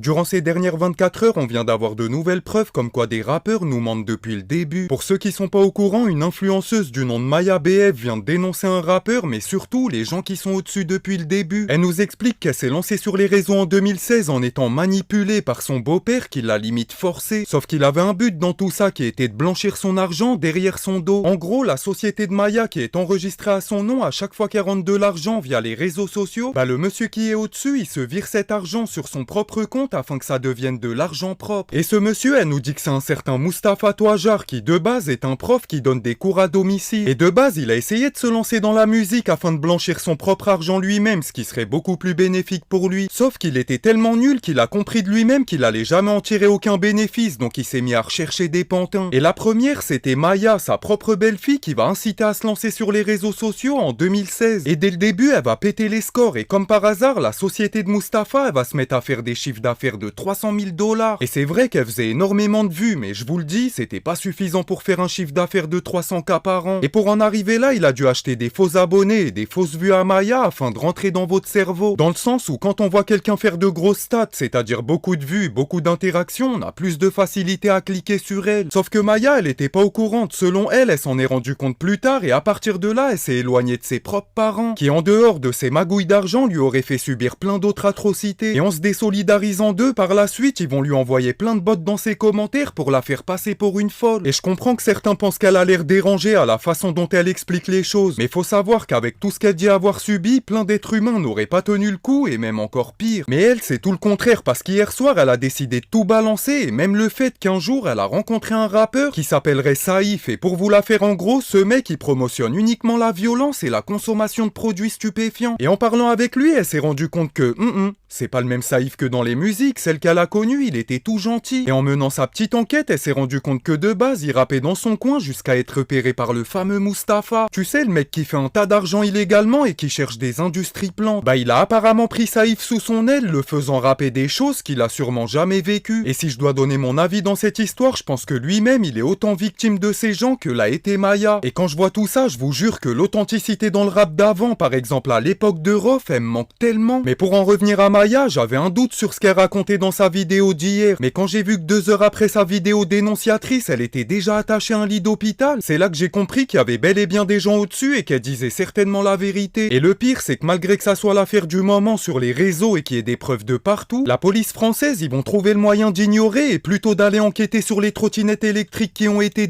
Durant ces dernières 24 heures, on vient d'avoir de nouvelles preuves comme quoi des rappeurs nous mentent depuis le début. Pour ceux qui sont pas au courant, une influenceuse du nom de Maya BF vient de dénoncer un rappeur, mais surtout les gens qui sont au-dessus depuis le début. Elle nous explique qu'elle s'est lancée sur les réseaux en 2016 en étant manipulée par son beau-père qui l'a limite forcée. Sauf qu'il avait un but dans tout ça qui était de blanchir son argent derrière son dos. En gros, la société de Maya qui est enregistrée à son nom, à chaque fois qu'elle rentre de l'argent via les réseaux sociaux, le monsieur qui est au-dessus, il se vire cet argent sur son propre compte afin que ça devienne de l'argent propre. Et ce monsieur, elle nous dit que c'est un certain Mustapha Touajar qui de base est un prof qui donne des cours à domicile. Et de base, il a essayé de se lancer dans la musique afin de blanchir son propre argent lui-même, ce qui serait beaucoup plus bénéfique pour lui. Sauf qu'il était tellement nul qu'il a compris de lui-même qu'il allait jamais en tirer aucun bénéfice, donc il s'est mis à rechercher des pantins. Et la première, c'était Maya, sa propre belle-fille, qui va inciter à se lancer sur les réseaux sociaux en 2016. Et dès le début, elle va péter les scores, et comme par hasard, la société de Mustapha, elle va se mettre à faire des chiffres d'affaires de 300 000 $. Et c'est vrai qu'elle faisait énormément de vues, mais je vous le dis, c'était pas suffisant pour faire un chiffre d'affaires de 300K par an. Et pour en arriver là, il a dû acheter des faux abonnés et des fausses vues à Maya afin de rentrer dans votre cerveau. Dans le sens où quand on voit quelqu'un faire de grosses stats, c'est-à-dire beaucoup de vues, beaucoup d'interactions, on a plus de facilité à cliquer sur elle. Sauf que Maya, elle était pas au courant. Selon elle, elle s'en est rendue compte plus tard et à partir de là, elle s'est éloignée de ses propres parents, qui en dehors de ses magouilles d'argent lui auraient fait subir plein d'autres atrocités. Et en se désolidarisant d'eux, par la suite, ils vont lui envoyer plein de bots dans ses commentaires pour la faire passer pour une folle. Et je comprends que certains pensent qu'elle a l'air dérangée à la façon dont elle explique les choses, mais faut savoir qu'avec tout ce qu'elle dit avoir subi, plein d'êtres humains n'auraient pas tenu le coup, et même encore pire. Mais elle, c'est tout le contraire, parce qu'hier soir, elle a décidé de tout balancer, et même le fait qu'un jour, elle a rencontré un rappeur qui s'appellerait Saïf, et pour vous la faire en gros, ce mec, il promotionne uniquement la violence et la consommation de produits stupéfiants. Et en parlant avec lui, elle s'est rendue compte que, c'est pas le même Saïf que dans les musiques, celle qu'elle a connue, il était tout gentil. Et en menant sa petite enquête, elle s'est rendue compte que de base, il rappait dans son coin jusqu'à être repéré par le fameux Mustapha. Tu sais, le mec qui fait un tas d'argent illégalement et qui cherche des industries plantes. Il a apparemment pris Saïf sous son aile, le faisant rapper des choses qu'il a sûrement jamais vécues. Et si je dois donner mon avis dans cette histoire, je pense que lui-même, il est autant victime de ces gens que l'a été Maya. Et quand je vois tout ça, je vous jure que l'authenticité dans le rap d'avant, par exemple à l'époque de Rof, elle me manque tellement. Mais pour en revenir à Maya, j'avais un doute sur ce qu'elle racontait dans sa vidéo d'hier. Mais quand j'ai vu que 2 heures après sa vidéo dénonciatrice, elle était déjà attachée à un lit d'hôpital, c'est là que j'ai compris qu'il y avait bel et bien des gens au-dessus et qu'elle disait certainement la vérité. Et le pire, c'est que malgré que ça soit l'affaire du moment sur les réseaux et qu'il y ait des preuves de partout, la police française, ils vont trouver le moyen d'ignorer et plutôt d'aller enquêter sur les trottinettes électriques qui ont été